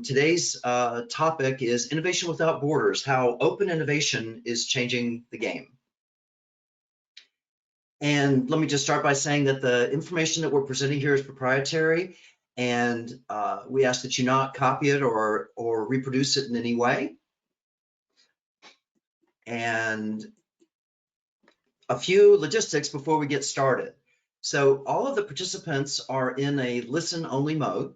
Today's topic is Innovation Without Borders, how open innovation is changing the game. And let me just start by saying that the information that we're presenting here is proprietary, and we ask that you not copy it or reproduce it in any way. And a few logistics before we get started. So all of the participants are in a listen-only mode.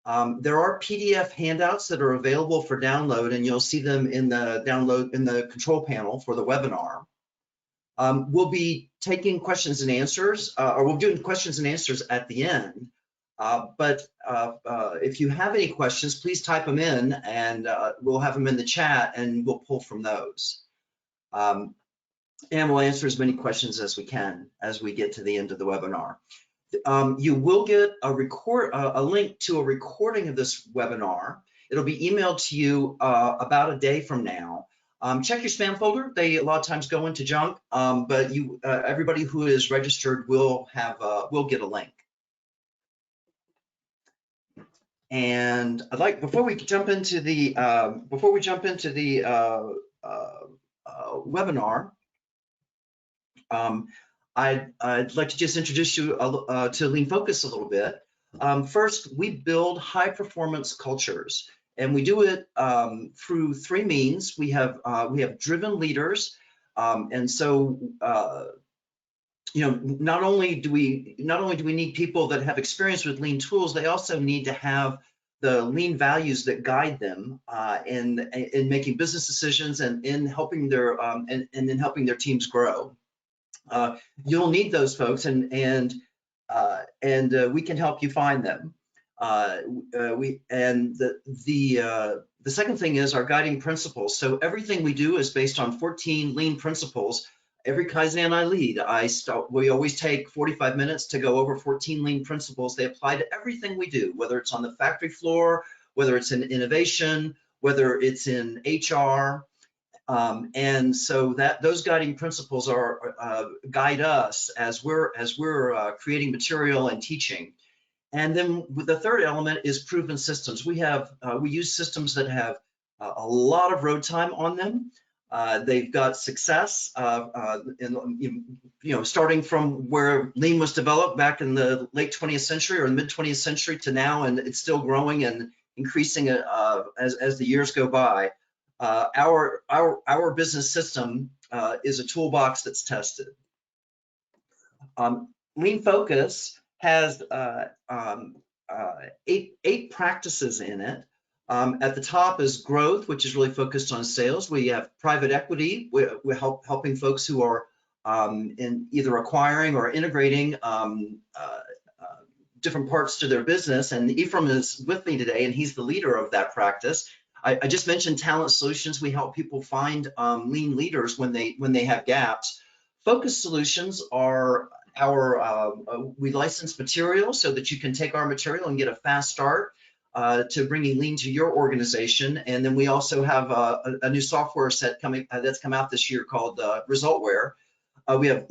There are PDF handouts that are available for download, and you'll see them in the control panel for the webinar. We'll be taking questions and answers, or we'll be doing questions and answers at the end. But if you have any questions, please type them in, and we'll have them in the chat, and we'll pull from those. And we'll answer as many questions as we can as we get to the end of the webinar. You will get a link to a recording of this webinar. It'll be emailed to you about a day from now. Check your spam folder. They a lot of times go into junk, but everybody who is registered will get a link. And I'd like, before we jump into the webinar, I'd like to just introduce you to Lean Focus a little bit. First, we build high performance cultures, and we do it through three means. We have driven leaders, and so not only do we need people that have experience with Lean tools, they also need to have the Lean values that guide them in making business decisions and in helping their in helping their teams grow. You'll need those folks, and we can help you find them. The second thing is our guiding principles. So everything we do is based on 14 Lean principles. Every Kaizen I lead, we always take 45 minutes to go over 14 Lean principles. They apply to everything we do, whether it's on the factory floor, whether it's in innovation, whether it's in HR. And so those guiding principles guide us as we're creating material and teaching. And then the third element is proven systems. We use systems that have a lot of road time on them. They've got success, starting from where Lean was developed back in the late 20th century or mid 20th century to now, and it's still growing and increasing as the years go by. Our business system is a toolbox that's tested. Lean Focus has 8 practices in it. At the top is growth, which is really focused on sales. We have private equity. We're helping folks who are in either acquiring or integrating different parts to their business. And Ephraim is with me today, and he's the leader of that practice. I just mentioned talent solutions. We help people find Lean leaders when they have gaps. Focus solutions are we license material so that you can take our material and get a fast start to bringing Lean to your organization. And then we also have a new software set that's come out this year called Resultware. We have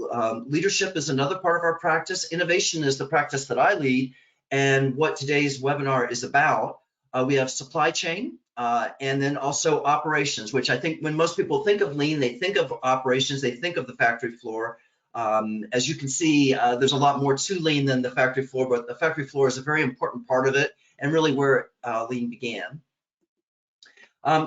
leadership is another part of our practice. Innovation is the practice that I lead, and what today's webinar is about. We have supply chain, and then also operations, which I think when most people think of Lean, they think of operations, they think of the factory floor. As you can see, there's a lot more to Lean than the factory floor, but the factory floor is a very important part of it and really where Lean began.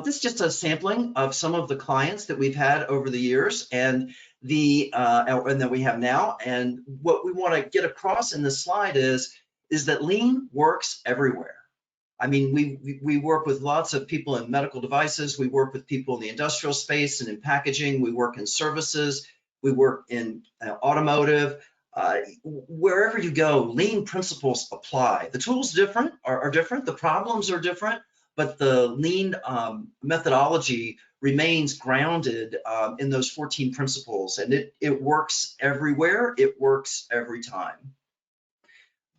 This is just a sampling of some of the clients that we've had over the years and that we have now. And what we want to get across in this slide is that Lean works everywhere. I mean, we work with lots of people in medical devices. We work with people in the industrial space and in packaging. We work in services. We work in automotive. Wherever you go, Lean principles apply. The tools are different. The problems are different, but the Lean methodology remains grounded in those 14 principles, and it works everywhere. It works every time.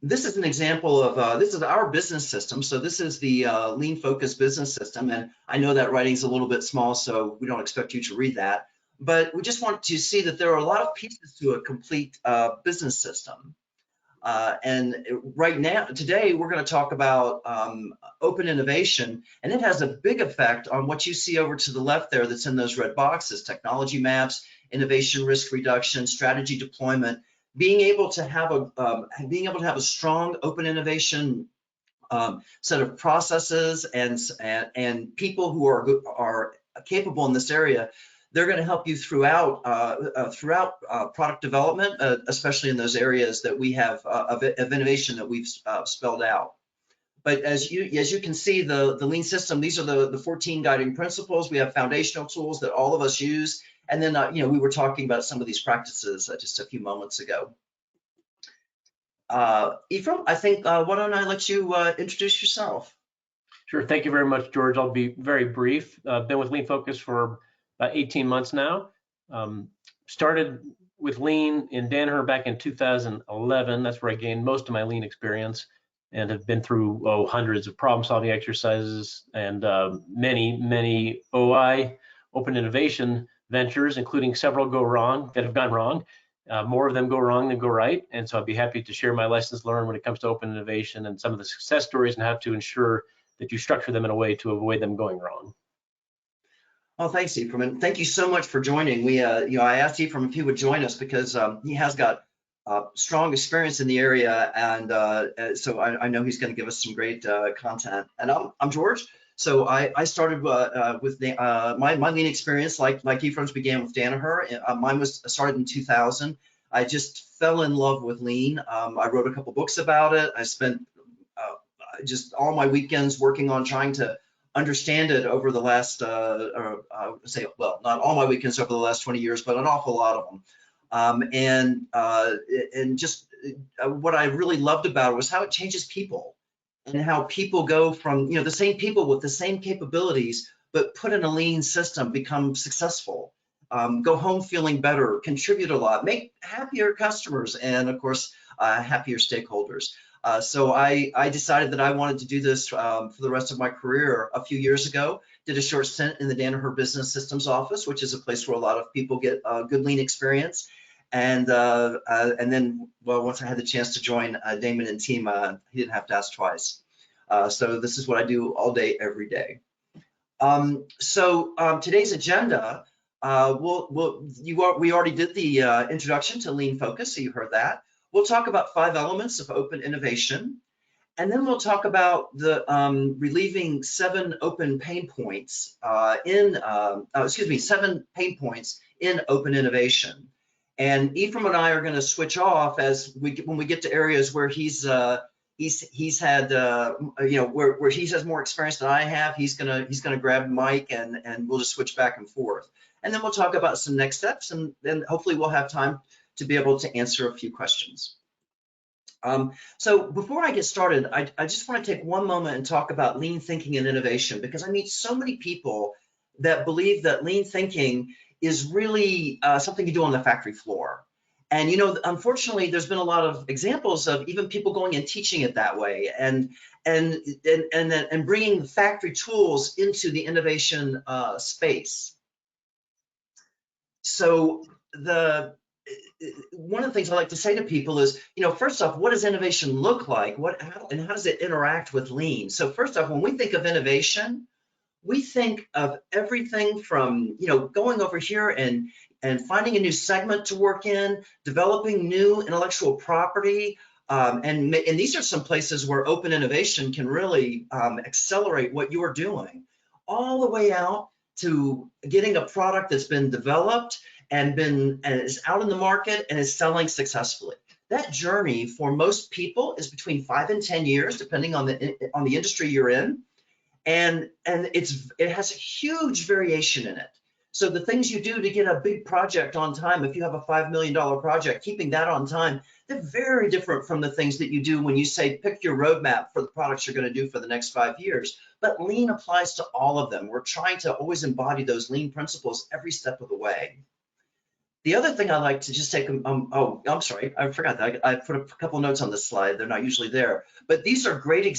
This is an example of, this is our business system. So this is the Lean Focus business system. And I know that writing's a little bit small, so we don't expect you to read that. But we just want to see that there are a lot of pieces to a complete business system. And right now, today, we're going to talk about open innovation, and it has a big effect on what you see over to the left there that's in those red boxes: technology maps, innovation risk reduction, strategy deployment. Being able to have a strong open innovation set of processes and people who are capable in this area. They're going to help you throughout product development, especially in those areas that we have of innovation that we've spelled out. But as you can see, the lean system, these are the 14 guiding principles. We have foundational tools that all of us use, and then we were talking about some of these practices just a few moments ago. Ephraim, I think why don't I let you introduce yourself? Sure. Thank you very much, George. I'll be very brief. Been with Lean Focus for about 18 months now. Started with Lean in Danaher back in 2011. That's where I gained most of my Lean experience, and have been through hundreds of problem-solving exercises and many OI, open innovation ventures, including several that have gone wrong. More of them go wrong than go right, and so I'd be happy to share my lessons learned when it comes to open innovation and some of the success stories and how to ensure that you structure them in a way to avoid them going wrong. Oh, thanks, Ephraim, and thank you so much for joining. We, I asked Ephraim if he would join us because he has got strong experience in the area, and so I know he's going to give us some great content. And I'm George. So I started with my Lean experience, like Ephraim's, began with Danaher. Mine started in 2000. I just fell in love with Lean. I wrote a couple books about it. I spent just all my weekends working on trying to understand it over the last, not all my weekends over the last 20 years, but an awful lot of them. And just what I really loved about it was how it changes people, and how people go from, the same people with the same capabilities, but put in a Lean system, become successful, go home feeling better, contribute a lot, make happier customers, and of course, happier stakeholders. So I decided that I wanted to do this for the rest of my career a few years ago. Did a short stint in the Danaher Business Systems Office, which is a place where a lot of people get good Lean experience. And then, well, once I had the chance to join Damon and team, he didn't have to ask twice. So this is what I do all day, every day. Today's agenda, we already did the introduction to Lean Focus, so you heard that. We'll talk about 5 elements of open innovation, and then we'll talk about the relieving 7 open pain points 7 pain points in open innovation. And Ephraim and I are going to switch off when we get to areas where he's had where he has more experience than I have. He's gonna grab the mic and we'll just switch back and forth. And then we'll talk about some next steps, and then hopefully we'll have time to be able to answer a few questions. So before I get started, I just want to take one moment and talk about Lean thinking and innovation, because I meet so many people that believe that Lean thinking is really something you do on the factory floor. And unfortunately, there's been a lot of examples of even people going and teaching it that way, and bringing factory tools into the innovation space. So one of the things I like to say to people is, first off, what does innovation look like? How does it interact with Lean? So first off, when we think of innovation, we think of everything from, going over here and finding a new segment to work in, developing new intellectual property, and these are some places where open innovation can really accelerate what you're doing, all the way out to getting a product that's been developed and is out in the market and is selling successfully. That journey for most people is between 5 and 10 years, depending on the industry you're in. And it has a huge variation in it. So the things you do to get a big project on time, if you have a $5 million project, keeping that on time, they're very different from the things that you do when you say, pick your roadmap for the products you're going to do for the next 5 years. But Lean applies to all of them. We're trying to always embody those Lean principles every step of the way. The other thing I like to just take, I'm sorry, I forgot that. I put a couple notes on this slide. They're not usually there, but these are great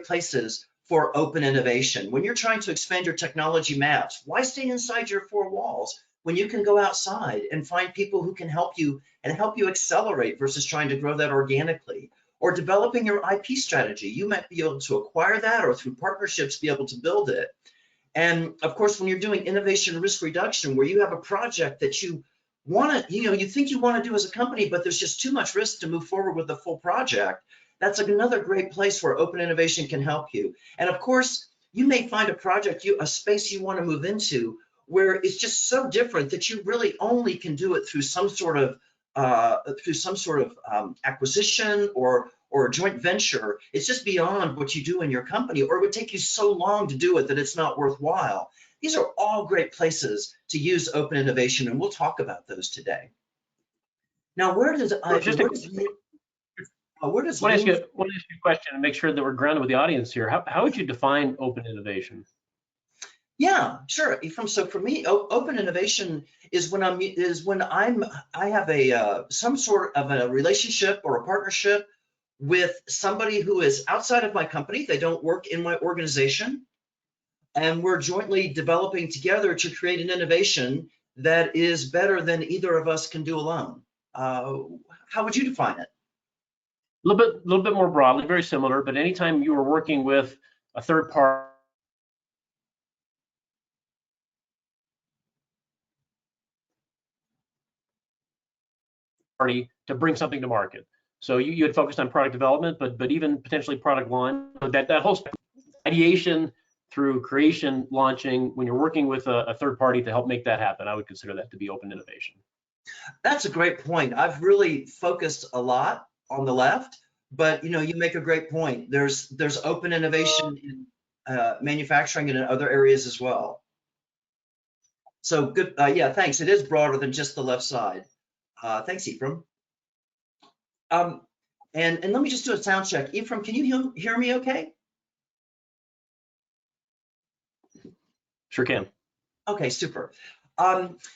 places for open innovation. When you're trying to expand your technology maps, why stay inside your 4 walls? when you can go outside and find people who can help you and help you accelerate versus trying to grow that organically? Or developing your IP strategy. You might be able to acquire that or through partnerships be able to build it. And of course, when you're doing innovation risk reduction, where you have a project that you want to, you think you want to do as a company, but there's just too much risk to move forward with the full project, that's another great place where open innovation can help you. And of course, you may find a project, a space you want to move into where it's just so different that you really only can do it through some sort of acquisition or a joint venture. It's just beyond what you do in your company, or it would take you so long to do it that it's not worthwhile. These are all great places to use open innovation, and we'll talk about those today. Now, where does I want to ask you a question and make sure that we're grounded with the audience here. How would you define open innovation? Yeah, sure. So for me, open innovation is when I have some sort of a relationship or a partnership with somebody who is outside of my company. They don't work in my organization, and we're jointly developing together to create an innovation that is better than either of us can do alone. How would you define it? A little bit more broadly, very similar, but anytime you are working with a third party to bring something to market. So you had focused on product development, but even potentially product launch, that whole ideation through creation, launching, when you're working with a third party to help make that happen, I would consider that to be open innovation. That's a great point. I've really focused a lot on the left, but you make a great point. There's open innovation in manufacturing and in other areas as well. So good. Yeah, thanks. It is broader than just the left side. Thanks, Ephraim. And let me just do a sound check. Ephraim, can you hear me okay? Sure can. Okay, super.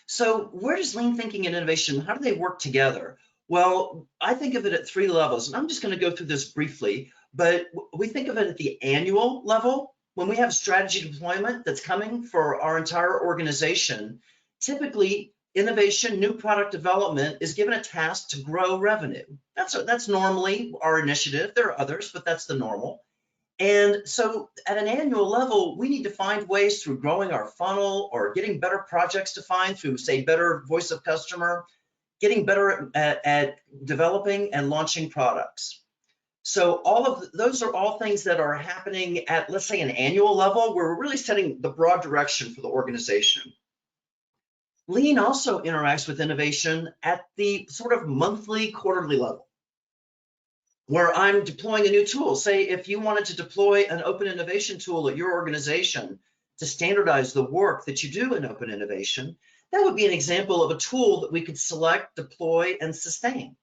So where does lean thinking and innovation, how do they work together? Well, I think of it at 3 levels, and I'm just going to go through this briefly, but we think of it at the annual level. When we have strategy deployment that's coming for our entire organization, typically innovation, new product development is given a task to grow revenue. That's normally our initiative. There are others, but that's the normal. And so at an annual level, we need to find ways through growing our funnel or getting better projects defined through, say, better voice of customer, getting better at developing and launching products. So those are all things that are happening at, let's say, an annual level, where we're really setting the broad direction for the organization. Lean also interacts with innovation at the sort of monthly, quarterly level, where I'm deploying a new tool. Say, if you wanted to deploy an open innovation tool at your organization to standardize the work that you do in open innovation, that would be an example of a tool that we could select, deploy, and sustain.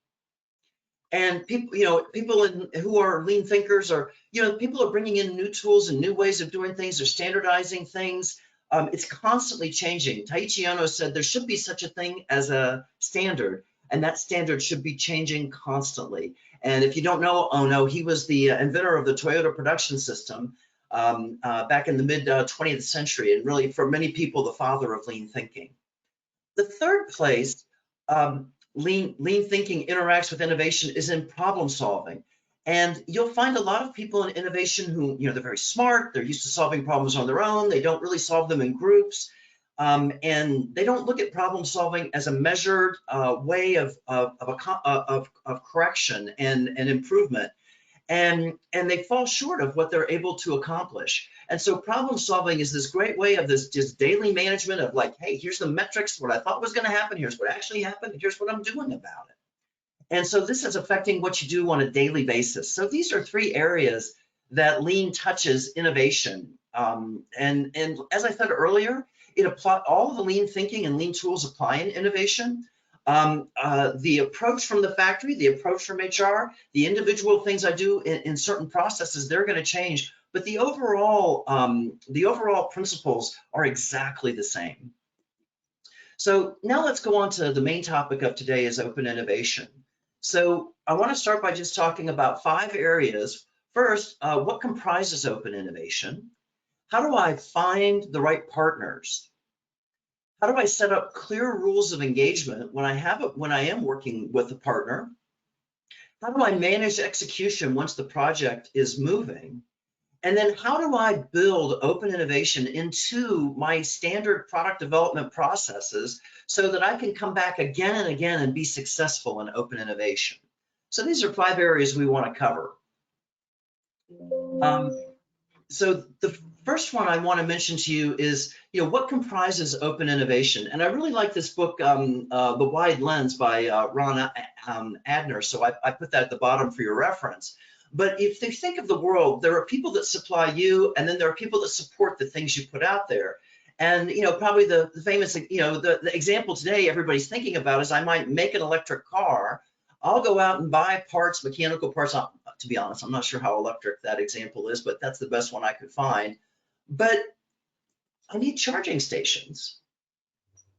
And people, who are lean thinkers, or people are bringing in new tools and new ways of doing things, or standardizing things. It's constantly changing. Taiichi Ohno said there should be such a thing as a standard, and that standard should be changing constantly. And if you don't know Ohno, he was the inventor of the Toyota production system back in the mid 20th century, and really for many people, the father of lean thinking. The third place lean thinking interacts with innovation is in problem solving. And you'll find a lot of people in innovation who, they're very smart, they're used to solving problems on their own, they don't really solve them in groups, and they don't look at problem solving as a measured way of correction and improvement. And they fall short of what they're able to accomplish. And so problem solving is this great way of this just daily management of like, hey, here's the metrics, what I thought was going to happen, here's what actually happened, here's what I'm doing about it. And so this is affecting what you do on a daily basis. So these are 3 areas that lean touches innovation. And as I said earlier, all of the lean thinking and lean tools apply in innovation. The approach from the factory, the approach from HR, the individual things I do in certain processes, they're going to change, but the overall principles are exactly the same. So now let's go on to the main topic of today, is open innovation. So I want to start by just talking about 5 areas. First, what comprises open innovation? How do I find the right partners? How do I set up clear rules of engagement when I am working with a partner? How do I manage execution once the project is moving? And then how do I build open innovation into my standard product development processes so that I can come back again and again and be successful in open innovation? So these are 5 areas we want to cover. So the first one I want to mention to you is, what comprises open innovation? And I really like this book, The Wide Lens by Ron Adner. So I put that at the bottom for your reference. But if you think of the world, there are people that supply you, and then there are people that support the things you put out there. And, probably the famous, the example today everybody's thinking about is I might make an electric car. I'll go out and buy parts, mechanical parts. To be honest, I'm not sure how electric that example is, but that's the best one I could find. But I need charging stations.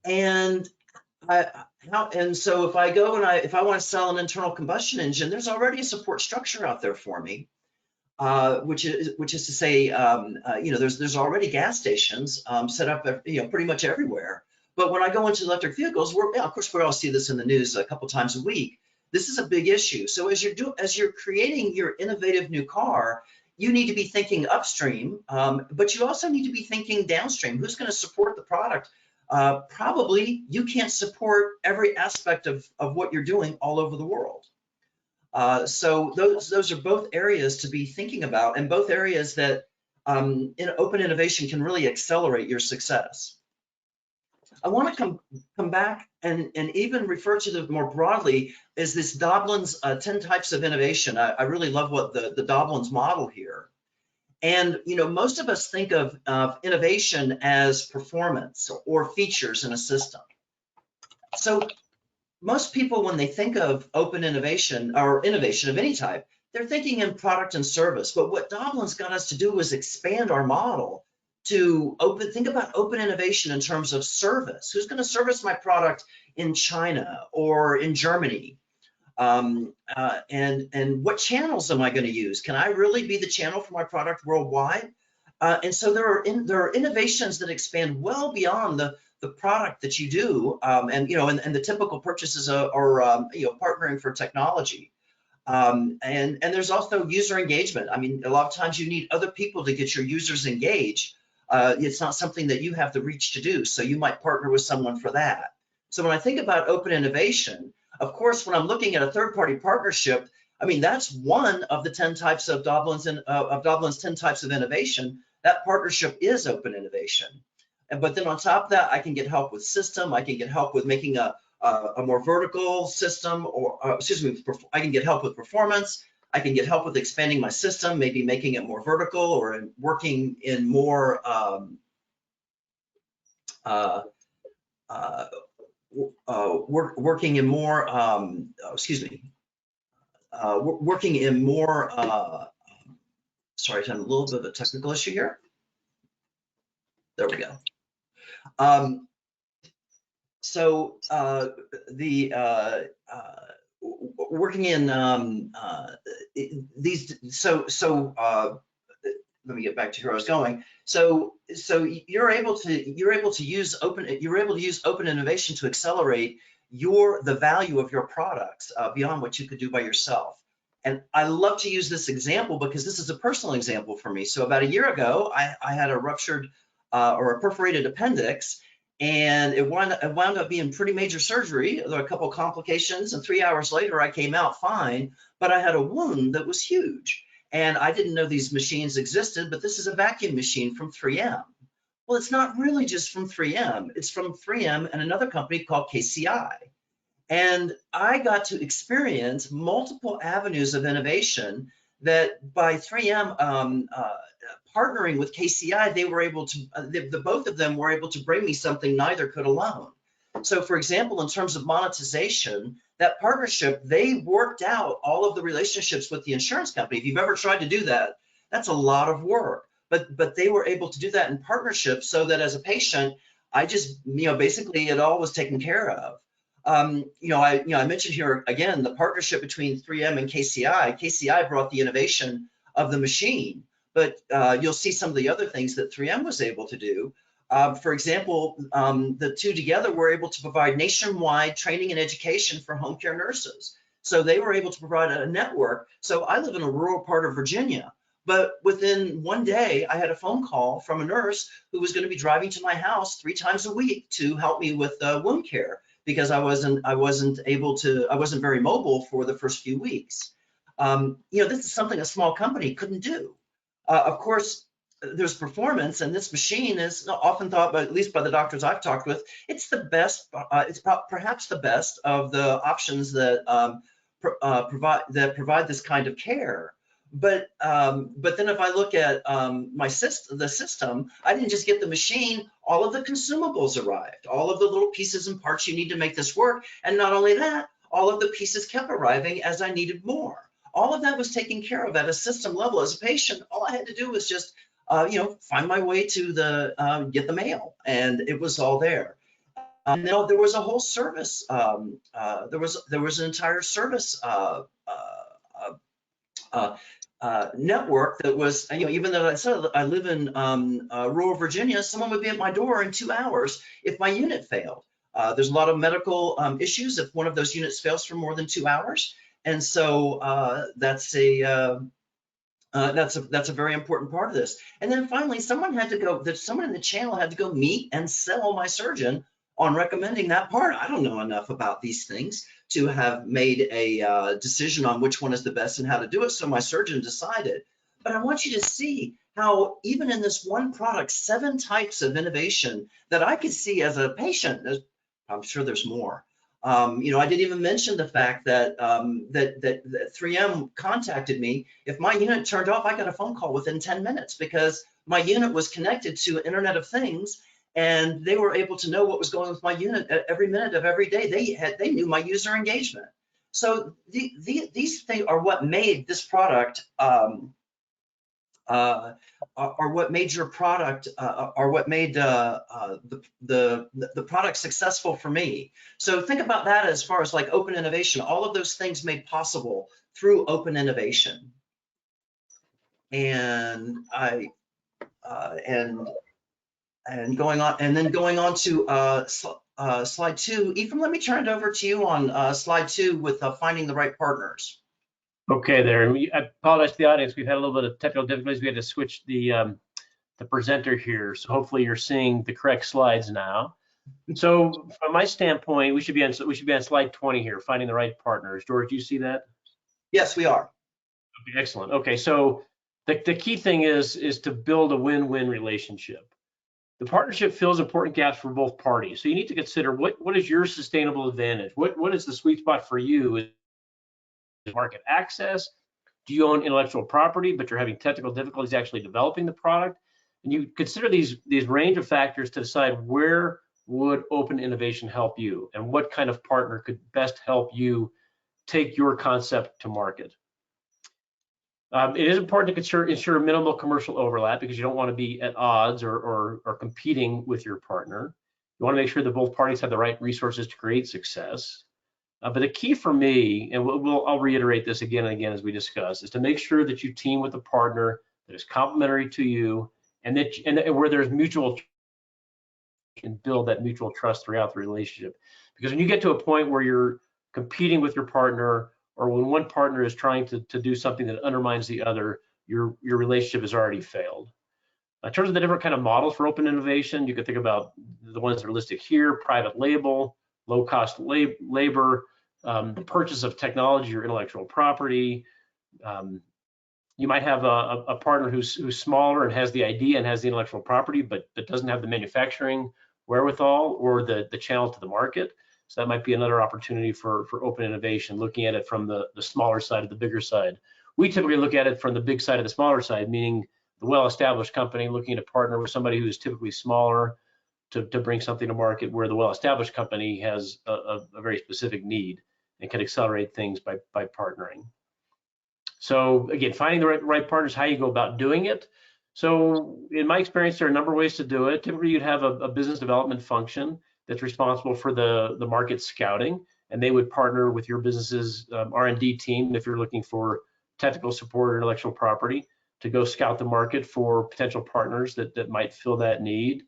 And so if I go and if I want to sell an internal combustion engine, there's already a support structure out there for me, which is to say, there's already gas stations set up, pretty much everywhere. But when I go into electric vehicles, of course, we all see this in the news a couple times a week. This is a big issue. So as you're creating your innovative new car, you need to be thinking upstream, but you also need to be thinking downstream. Who's going to support the product? Probably you can't support every aspect of what you're doing all over the world. So those are both areas to be thinking about, and both areas that in open innovation can really accelerate your success. I want to come back and even refer to them more broadly as this Doblin's 10 types of innovation. I really love what the Doblin's model here. And, most of us think of innovation as performance or features in a system. So most people, when they think of open innovation or innovation of any type, they're thinking in product and service. But what Doblin's got us to do is expand our model to think about open innovation in terms of service. Who's going to service my product in China or in Germany? And what channels am I going to use? Can I really be the channel for my product worldwide? And so there are innovations that expand well beyond the product that you do, and the typical purchases are partnering for technology. And there's also user engagement. I mean, a lot of times you need other people to get your users engaged. It's not something that you have the reach to do, so you might partner with someone for that. So when I think about open innovation, of course, when I'm looking at a third-party partnership, I mean, that's one of the 10 types of Doblin's 10 types of innovation. That partnership is open innovation. But then on top of that, I can get help with system. I can get help with making a more vertical system, or I can get help with performance. I can get help with expanding my system, maybe making it more vertical, or working in more working in more sorry, I'm a little bit of a technical issue here. There we go. Working in let me get back to where I was going. So you're able to use open innovation to accelerate the value of your products beyond what you could do by yourself. And I love to use this example because this is a personal example for me. So about a year ago, I had a ruptured or a perforated appendix, and it wound up being pretty major surgery. There were a couple of complications, and 3 hours later, I came out fine, but I had a wound that was huge. And I didn't know these machines existed, but this is a vacuum machine from 3M. Well, it's not really just from 3M. It's from 3M and another company called KCI. And I got to experience multiple avenues of innovation that by 3M partnering with KCI, they were able to, both of them were able to bring me something neither could alone. So for example, in terms of monetization, that partnership, they worked out all of the relationships with the insurance company. If you've ever tried to do that, that's a lot of work. But they were able to do that in partnership so that as a patient, I just, basically it all was taken care of. I mentioned here again the partnership between 3M and KCI. KCI brought the innovation of the machine, but you'll see some of the other things that 3M was able to do. For example, the two together were able to provide nationwide training and education for home care nurses. So they were able to provide a network. So I live in a rural part of Virginia, but within one day, I had a phone call from a nurse who was going to be driving to my house 3 times a week to help me with wound care because I wasn't very mobile for the first few weeks. This is something a small company couldn't do. Of course, there's performance, and this machine is often thought, at least by the doctors I've talked with, it's the best. It's perhaps the best of the options that provide this kind of care. But then if I look at the system, I didn't just get the machine. All of the consumables arrived, all of the little pieces and parts you need to make this work, and not only that, all of the pieces kept arriving as I needed more. All of that was taken care of at a system level. As a patient, all I had to do was just find my way to get the mail, and it was all there. Now there was a whole service. There was an entire service network that was, even though I said I live in rural Virginia, someone would be at my door in 2 hours if my unit failed. There's a lot of medical issues if one of those units fails for more than 2 hours, and so that's a very important part of this. And then finally, someone in the channel had to go meet and sell my surgeon on recommending that part. I don't know enough about these things to have made a decision on which one is the best and how to do it. So my surgeon decided. But I want you to see how even in this one product, 7 types of innovation that I could see as a patient. I'm sure there's more. I didn't even mention the fact that that 3M contacted me. If my unit turned off, I got a phone call within 10 minutes because my unit was connected to Internet of Things, and they were able to know what was going on with my unit at every minute of every day. They knew my user engagement. So these things are what made this product are what made your product, are what made the product successful for me. So think about that as far as like open innovation. All of those things made possible through open innovation. And going on to slide 2. Ephraim, let me turn it over to you on slide 2 with finding the right partners. Okay, there. I apologize to the audience. We've had a little bit of technical difficulties. We had to switch the presenter here, so hopefully you're seeing the correct slides now. So from my standpoint, we should be on slide 20 here, finding the right partners. George, do you see that? Yes, we are. Okay, excellent. Okay, so the key thing is to build a win-win relationship. The partnership fills important gaps for both parties. So you need to consider what is your sustainable advantage? What is the sweet spot for you? Market access? Do you own intellectual property, but you're having technical difficulties actually developing the product? And you consider these range of factors to decide where would open innovation help you and what kind of partner could best help you take your concept to market. It is important to ensure minimal commercial overlap because you don't want to be at odds or competing with your partner. You want to make sure that both parties have the right resources to create success. But the key for me, and I'll reiterate this again and again as we discuss, is to make sure that you team with a partner that is complementary to you and where there's mutual and build that mutual trust throughout the relationship. Because when you get to a point where you're competing with your partner, or when one partner is trying to do something that undermines the other, your relationship has already failed. In terms of the different kind of models for open innovation, you can think about the ones that are listed here: private label, low-cost labor, the purchase of technology or intellectual property. You might have a partner who's smaller and has the idea and has the intellectual property, but doesn't have the manufacturing wherewithal or the channel to the market. So that might be another opportunity for open innovation, looking at it from the smaller side of the bigger side. We typically look at it from the big side of the smaller side, meaning the well-established company looking to partner with somebody who is typically smaller to bring something to market, where the well-established company has a very specific need and can accelerate things by partnering. So again, finding the right partners, how you go about doing it. So in my experience, there are a number of ways to do it. Typically, you'd have a business development function that's responsible for the market scouting, and they would partner with your business's R&D team if you're looking for technical support or intellectual property to go scout the market for potential partners that might fill that need.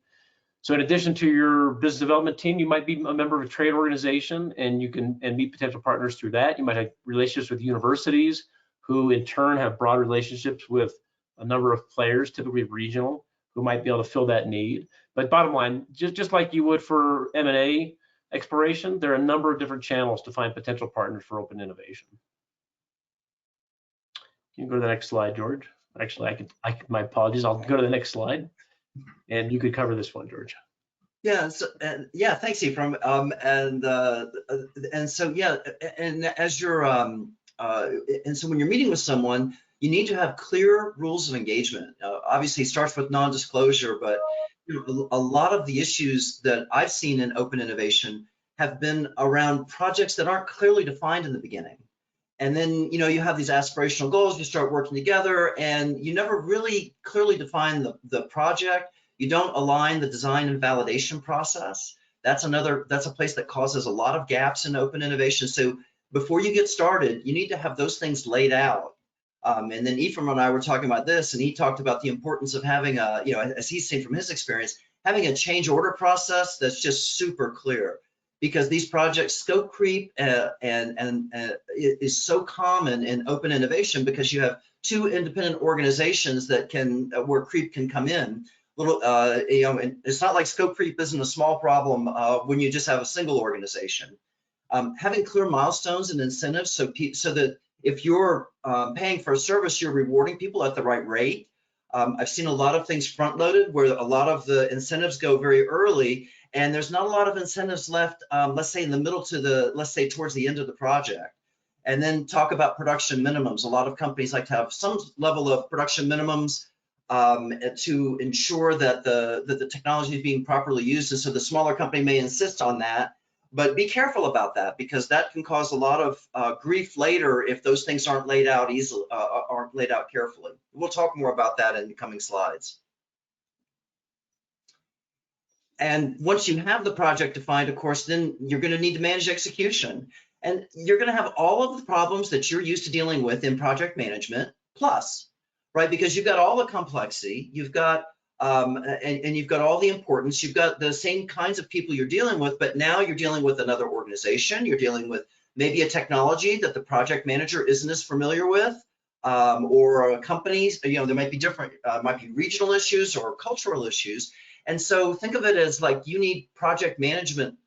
So in addition to your business development team, you might be a member of a trade organization, and you can meet potential partners through that. You might have relationships with universities, who in turn have broad relationships with a number of players, typically regional, who might be able to fill that need. But bottom line, just like you would for M&A exploration, there are a number of different channels to find potential partners for open innovation. You can go to the next slide, George. Actually, my apologies. I'll go to the next slide, and you could cover this one, George. Yeah, so, yeah, thanks, Ephraim. And so yeah, and as you're and so when you're meeting with someone, you need to have clear rules of engagement. Obviously, it starts with non-disclosure, but a lot of the issues that I've seen in open innovation have been around projects that aren't clearly defined in the beginning. And then, you have these aspirational goals, you start working together, and you never really clearly define the project. You don't align the design and validation process. That's a place that causes a lot of gaps in open innovation. So before you get started, you need to have those things laid out. And then Ephraim and I were talking about this, and he talked about the importance of having as he's seen from his experience, having a change order process that's just super clear. Because these projects, scope creep is so common in open innovation, because you have two independent organizations where creep can come in. And it's not like scope creep isn't a small problem when you just have a single organization. Having clear milestones and incentives so that if you're paying for a service, you're rewarding people at the right rate. I've seen a lot of things front loaded where a lot of the incentives go very early, and there's not a lot of incentives left, let's say in the middle to let's say towards the end of the project. And then talk about production minimums. A lot of companies like to have some level of production minimums to ensure that the technology is being properly used. And so the smaller company may insist on that, but be careful about that, because that can cause a lot of grief later if those things aren't laid out easily, aren't laid out carefully. We'll talk more about that in the coming slides. And once you have the project defined, of course, then you're going to need to manage execution. And you're going to have all of the problems that you're used to dealing with in project management, plus, right? Because you've got all the complexity, you've got, and you've got all the importance, you've got the same kinds of people you're dealing with, but now you're dealing with another organization, you're dealing with maybe a technology that the project manager isn't as familiar with, or companies, there might be different, might be regional issues or cultural issues. And so think of it as like you need project management.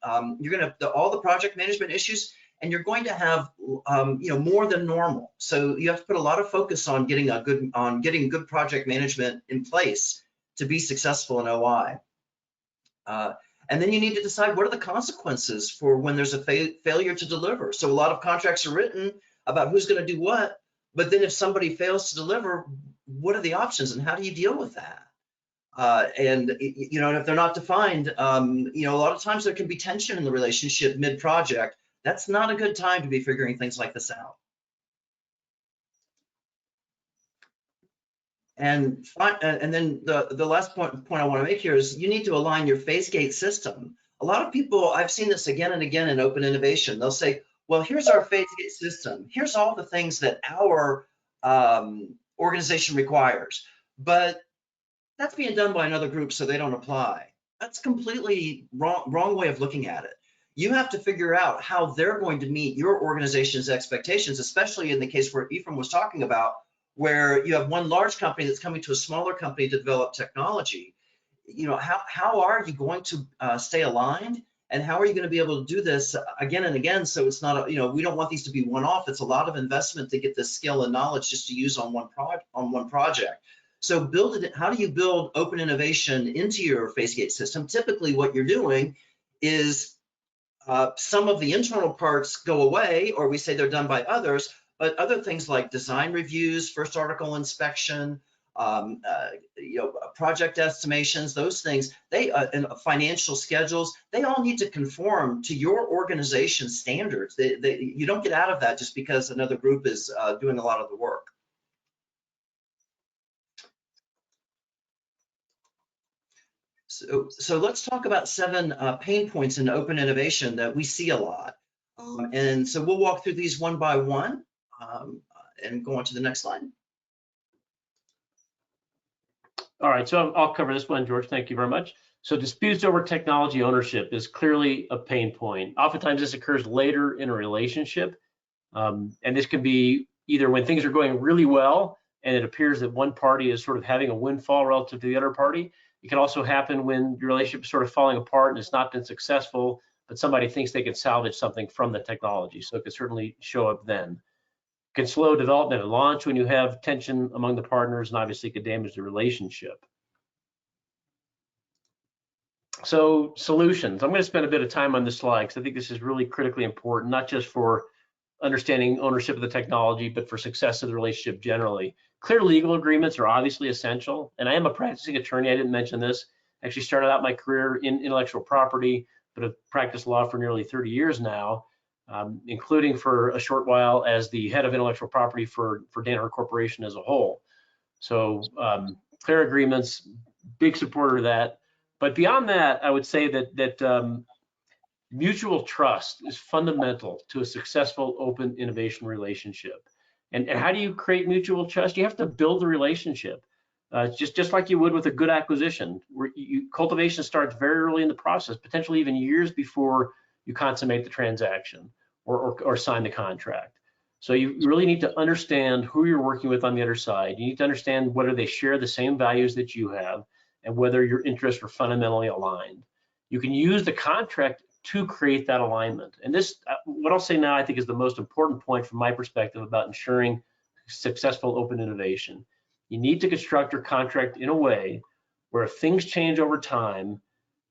You're going to have all the project management issues, and you're going to have more than normal. So you have to put a lot of focus on getting good project management in place to be successful in OI. And then you need to decide what are the consequences for when there's a failure to deliver. So a lot of contracts are written about who's going to do what, but then if somebody fails to deliver, what are the options and how do you deal with that? And if they're not defined, a lot of times there can be tension in the relationship mid-project. That's not a good time to be figuring things like this out. And then the last point I want to make here is you need to align your phase gate system. A lot of people, I've seen this again and again in open innovation. They'll say, well, here's our phase gate system. Here's all the things that our organization requires. But that's being done by another group, so they don't apply. That's completely wrong way of looking at it. You have to figure out how they're going to meet your organization's expectations, especially in the case where Ephraim was talking about, where you have one large company that's coming to a smaller company to develop technology. How are you going to stay aligned, and how are you going to be able to do this again and again? So it's not, we don't want these to be one-off. It's a lot of investment to get this skill and knowledge just to use on one project. So build it. How do you build open innovation into your phase gate system? Typically what you're doing is some of the internal parts go away, or we say they're done by others, but other things like design reviews, first article inspection, project estimations, those things, and financial schedules, they all need to conform to your organization's standards. You don't get out of that just because another group is doing a lot of the work. So let's talk about 7 pain points in open innovation that we see a lot. And so we'll walk through these one by one and go on to the next slide. All right, so I'll cover this one, George. Thank you very much. So disputes over technology ownership is clearly a pain point. Oftentimes this occurs later in a relationship. And this can be either when things are going really well and it appears that one party is sort of having a windfall relative to the other party. It can also happen when your relationship is sort of falling apart and it's not been successful, but somebody thinks they can salvage something from the technology. So it can certainly show up then. It can slow development and launch when you have tension among the partners, and obviously could damage the relationship. So solutions. I'm going to spend a bit of time on this slide because I think this is really critically important, not just for understanding ownership of the technology, but for success of the relationship generally. Clear legal agreements are obviously essential. And I am a practicing attorney. I didn't mention this. I actually started out my career in intellectual property, but have practiced law for nearly 30 years now, including for a short while as the head of intellectual property for Danaher Corporation as a whole. So clear agreements, big supporter of that. But beyond that, I would say that mutual trust is fundamental to a successful open innovation relationship. And how do you create mutual trust? You have to build the relationship, just like you would with a good acquisition. Where cultivation starts very early in the process, potentially even years before you consummate the transaction or sign the contract. So you really need to understand who you're working with on the other side. You need to understand whether they share the same values that you have and whether your interests are fundamentally aligned. You can use the contract to create that alignment. And this, what I'll say now, I think is the most important point from my perspective about ensuring successful open innovation. You need to construct your contract in a way where if things change over time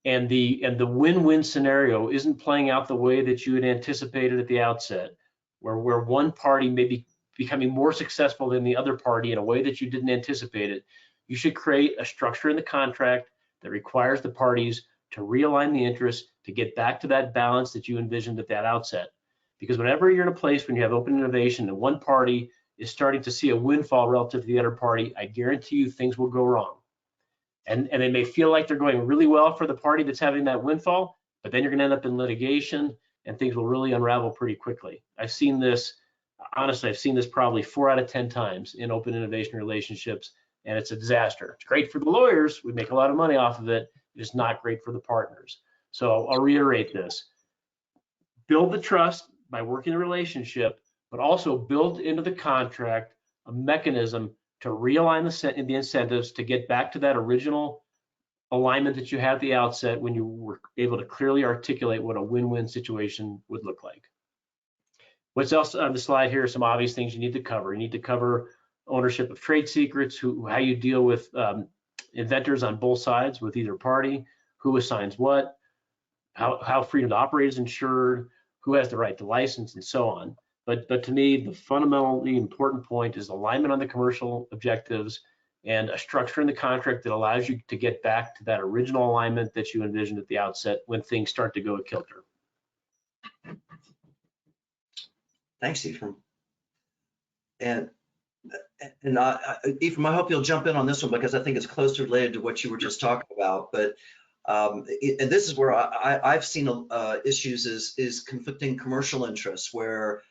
and the win-win scenario isn't playing out the way that you had anticipated at the outset, where one party may be becoming more successful than the other party in a way that you didn't anticipate it, you should create a structure in the contract that requires the parties to realign the interests to get back to that balance that you envisioned at that outset. Because whenever you're in a place when you have open innovation and one party is starting to see a windfall relative to the other party, I guarantee you things will go wrong. And they may feel like they're going really well for the party that's having that windfall, but then you're going to end up in litigation and things will really unravel pretty quickly. I've seen this, honestly, I've seen this probably 4 out of 10 times in open innovation relationships, and it's a disaster. It's great for the lawyers. We make a lot of money off of it. It's not great for the partners. So I'll reiterate this. Build the trust by working the relationship, but also build into the contract a mechanism to realign the incentives to get back to that original alignment that you had at the outset when you were able to clearly articulate what a win-win situation would look like. What's else on the slide here are some obvious things you need to cover. You need to cover ownership of trade secrets, how you deal with inventors on both sides with either party, who assigns what, how freedom to operate is ensured, who has the right to license, and so on. But to me, the fundamentally important point is alignment on the commercial objectives and a structure in the contract that allows you to get back to that original alignment that you envisioned at the outset when things start to go a kilter. Thanks, Ephraim. And Ephraim, I hope you'll jump in on this one because I think it's closely related to what you were just talking about. But and this is where I've seen issues is conflicting commercial interests, where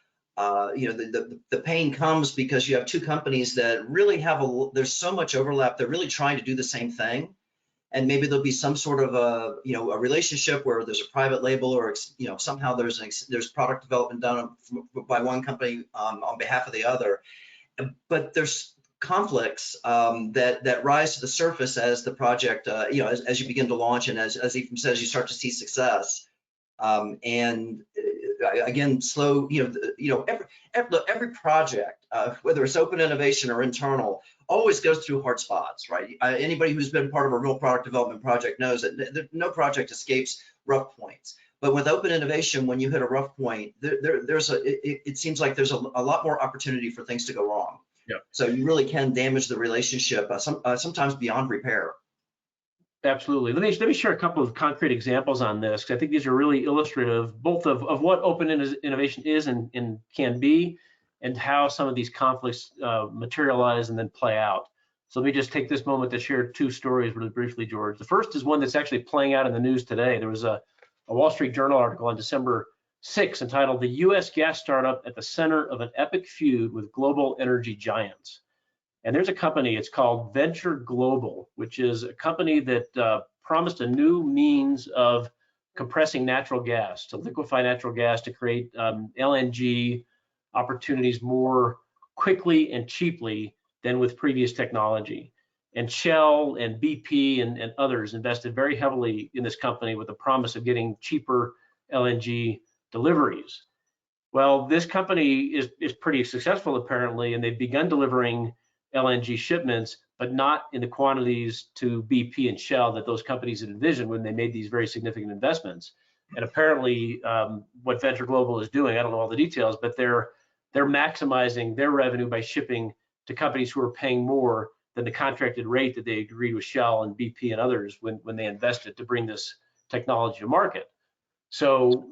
you know the pain comes because you have two companies that really have there's so much overlap. They're really trying to do the same thing, and maybe there'll be some sort of a a relationship where there's a private label, or somehow there's product development done by one company on behalf of the other. But there's conflicts that rise to the surface as the project, as you begin to launch, and as Ephraim says, you start to see success. And again, slow. Every project, whether it's open innovation or internal, always goes through hard spots, right? Anybody who's been part of a real product development project knows that no project escapes rough points. But with open innovation, when you hit a rough point, it seems like there's a lot more opportunity for things to go wrong. Yeah. So you really can damage the relationship, sometimes beyond repair. Absolutely. Let me share a couple of concrete examples on this, because I think these are really illustrative, both of what open innovation is and can be, and how some of these conflicts materialize and then play out. So let me just take this moment to share 2 stories really briefly, George. The first is one that's actually playing out in the news today. There was a Wall Street Journal article on December 6 entitled "The U.S. Gas Startup at the Center of an Epic Feud with Global Energy Giants." And there's a company, it's called Venture Global, which is a company that promised a new means of compressing natural gas, to liquefy natural gas to create LNG opportunities more quickly and cheaply than with previous technology. And Shell and BP and others invested very heavily in this company with the promise of getting cheaper LNG deliveries. Well, this company is pretty successful apparently, and they've begun delivering LNG shipments, but not in the quantities to BP and Shell that those companies had envisioned when they made these very significant investments. And apparently, what Venture Global is doing, I don't know all the details, but they're maximizing their revenue by shipping to companies who are paying more than the contracted rate that they agreed with Shell and BP and others when they invested to bring this technology to market. So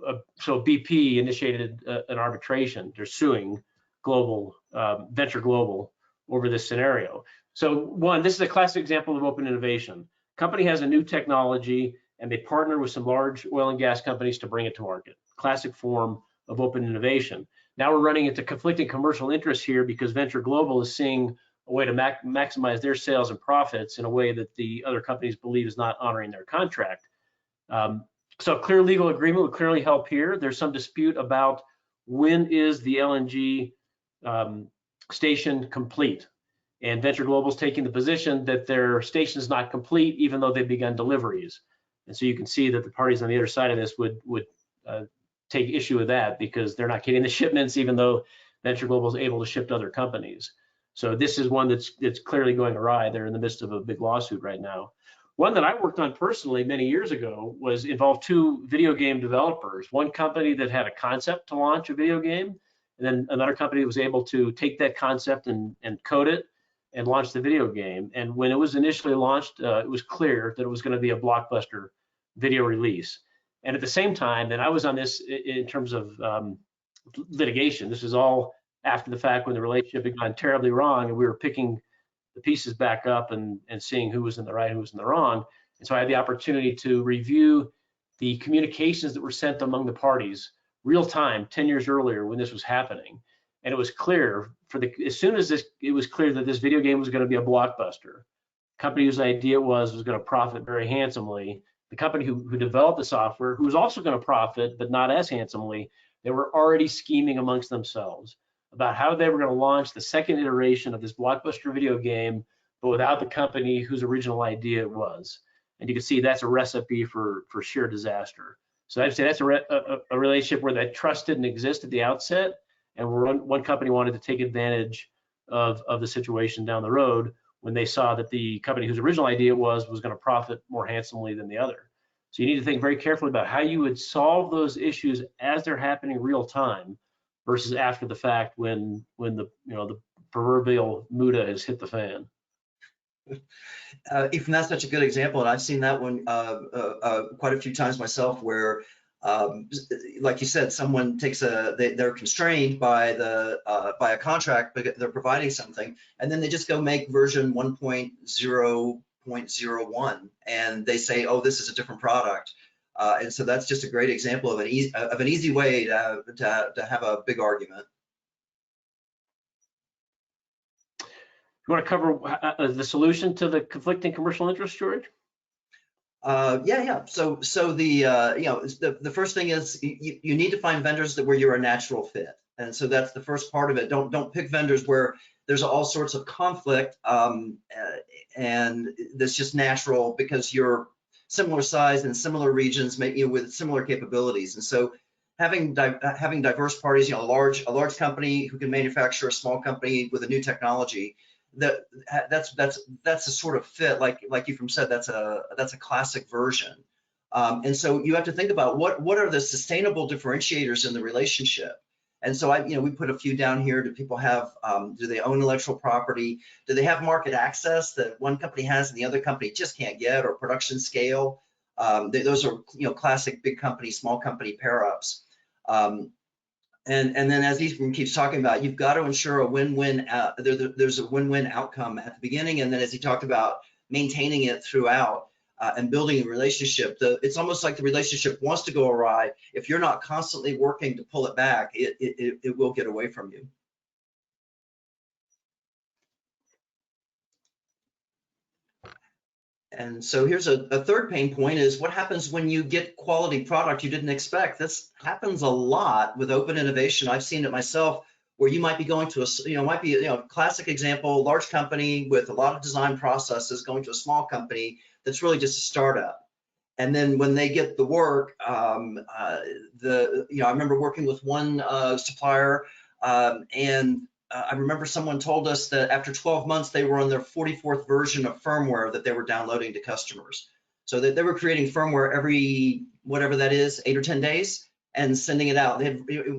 BP initiated an arbitration. They're suing Venture Global over this scenario. So one, this is a classic example of open innovation. Company has a new technology and they partner with some large oil and gas companies to bring it to market. Classic form of open innovation. Now we're running into conflicting commercial interests here because Venture Global is seeing a way to maximize their sales and profits in a way that the other companies believe is not honoring their contract. So a clear legal agreement would clearly help here. There's some dispute about when is the LNG station complete. And Venture Global is taking the position that their station is not complete, even though they've begun deliveries. And so you can see that the parties on the other side of this would take issue with that because they're not getting the shipments, even though Venture Global is able to ship to other companies. So this is one that's clearly going awry. They're in the midst of a big lawsuit right now. One that I worked on personally many years ago involved two video game developers. One company that had a concept to launch a video game, and then another company was able to take that concept and code it and launch the video game. And when it was initially launched, it was clear that it was going to be a blockbuster video release. And at the same time, and I was on this in terms of litigation, this is all after the fact when the relationship had gone terribly wrong and we were picking the pieces back up and seeing who was in the right, who was in the wrong. And so I had the opportunity to review the communications that were sent among the parties real time 10 years earlier when this was happening. And it was clear as soon as it was clear that this video game was going to be a blockbuster. The company whose idea it was going to profit very handsomely. The company who developed the software, who was also going to profit, but not as handsomely, they were already scheming amongst themselves about how they were going to launch the second iteration of this blockbuster video game, but without the company whose original idea it was. And you can see that's a recipe for sheer disaster. So I'd say that's a relationship where that trust didn't exist at the outset, and one company wanted to take advantage of the situation down the road when they saw that the company whose original idea it was going to profit more handsomely than the other. So you need to think very carefully about how you would solve those issues as they're happening real time versus after the fact when the proverbial Muda has hit the fan. Ethan, that's such a good example, and I've seen that one quite a few times myself, where, like you said, someone takes they're constrained by a contract, but they're providing something, and then they just go make version 1.0.01, and they say, oh, this is a different product. And so that's just a great example of an easy way to have a big argument. You want to cover the solution to the conflicting commercial interest, George? Yeah. So the first thing is you need to find vendors where you're a natural fit, and so that's the first part of it. Don't pick vendors where there's all sorts of conflict, and that's just natural because you're similar size and similar regions, with similar capabilities. And so having diverse parties, a large company who can manufacture a small company with a new technology, that's a sort of fit, like Ephraim said, that's a classic version. And so you have to think about what are the sustainable differentiators in the relationship. And so we put a few down here. Do people have, do they own intellectual property? Do they have market access that one company has and the other company just can't get, or production scale? Those are, classic big company, small company pair-ups. And then as Ephraim keeps talking about, you've got to ensure a win-win, there's a win-win outcome at the beginning. And then as he talked about, maintaining it throughout. And building a relationship, it's almost like the relationship wants to go awry. If you're not constantly working to pull it back, it will get away from you. And so here's a third pain point is what happens when you get quality product you didn't expect. This happens a lot with open innovation. I've seen it myself where you might be going to might be, classic example, large company with a lot of design processes going to a small company that's really just a startup. And then when they get the work, I remember working with one supplier, and I remember someone told us that after 12 months, they were on their 44th version of firmware that they were downloading to customers. So that they were creating firmware every, whatever that is, 8 or 10 days and sending it out.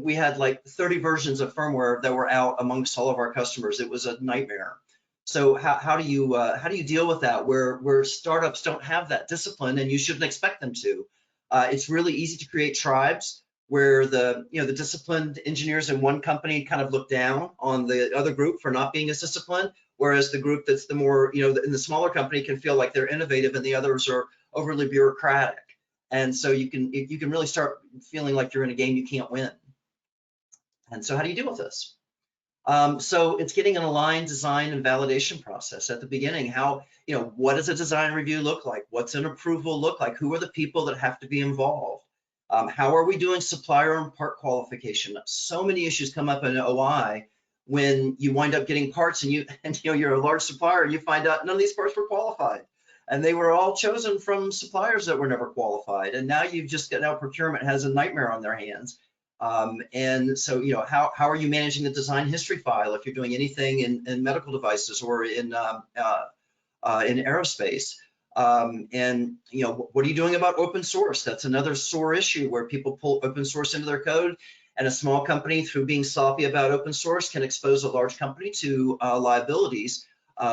We had like 30 versions of firmware that were out amongst all of our customers. It was a nightmare. So how do you deal with that where startups don't have that discipline and you shouldn't expect them to? It's really easy to create tribes where the disciplined engineers in one company kind of look down on the other group for not being as disciplined, whereas the group that's the more, in the smaller company can feel like they're innovative and the others are overly bureaucratic. And so you can really start feeling like you're in a game you can't win. And so how do you deal with this? So it's getting an aligned design and validation process at the beginning. How, what does a design review look like? What's an approval look like? Who are the people that have to be involved? How are we doing supplier and part qualification? So many issues come up in OI when you wind up getting parts and you're a large supplier and you find out none of these parts were qualified. And they were all chosen from suppliers that were never qualified. And now procurement has a nightmare on their hands. And so, how are you managing the design history file if you're doing anything in medical devices or in aerospace? And what are you doing about open source? That's another sore issue where people pull open source into their code, and a small company, through being sloppy about open source, can expose a large company to liabilities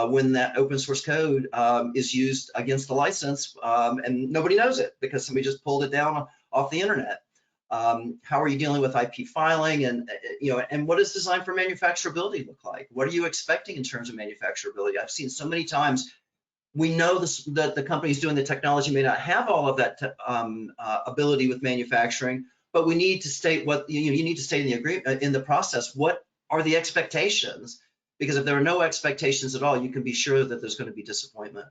when that open source code is used against the license, and nobody knows it because somebody just pulled it down off the internet. How are you dealing with IP filing, and and what does design for manufacturability look like? What are you expecting in terms of manufacturability? I've seen so many times, we know that the companies doing the technology may not have all of that ability with manufacturing, but we need to state what you need to state in the agreement, in the process, what are the expectations? Because if there are no expectations at all, you can be sure that there's going to be disappointment.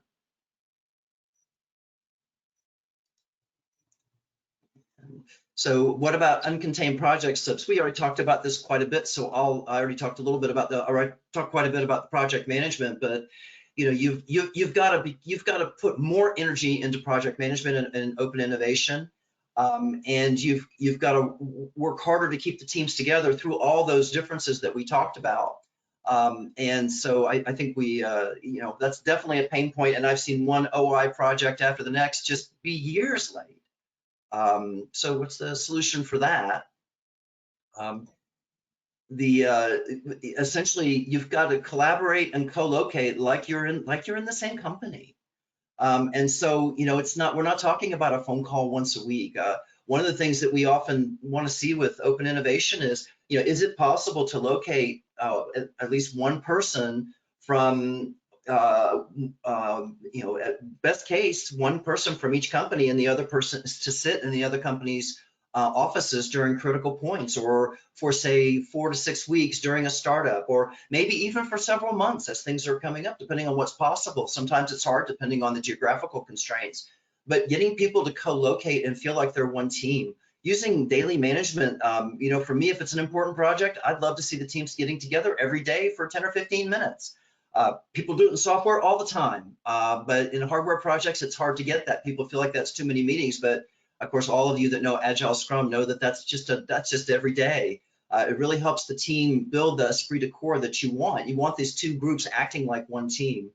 So what about uncontained project slips? We already talked about this quite a bit. So I already talked a little bit about I talked quite a bit about the project management, but you've got to put more energy into project management and open innovation, and you've got to work harder to keep the teams together through all those differences that we talked about. And so I think that's definitely a pain point. And I've seen one OI project after the next just be years late. So what's the solution for that? Essentially, you've got to collaborate and co-locate like you're in the same company. And so we're not talking about a phone call once a week. One of the things that we often want to see with open innovation is it possible to locate at least one person from at best case, one person from each company, and the other person is to sit in the other company's offices during critical points, or for say 4 to 6 weeks during a startup, or maybe even for several months as things are coming up, depending on what's possible. Sometimes it's hard depending on the geographical constraints, but getting people to co-locate and feel like they're one team. Using daily management, for me, if it's an important project, I'd love to see the teams getting together every day for 10 or 15 minutes. People do it in software all the time, but in hardware projects, it's hard to get that. People feel like that's too many meetings, but of course, all of you that know Agile Scrum know that that's just every day. It really helps the team build the esprit de corps that you want. You want these two groups acting like one team.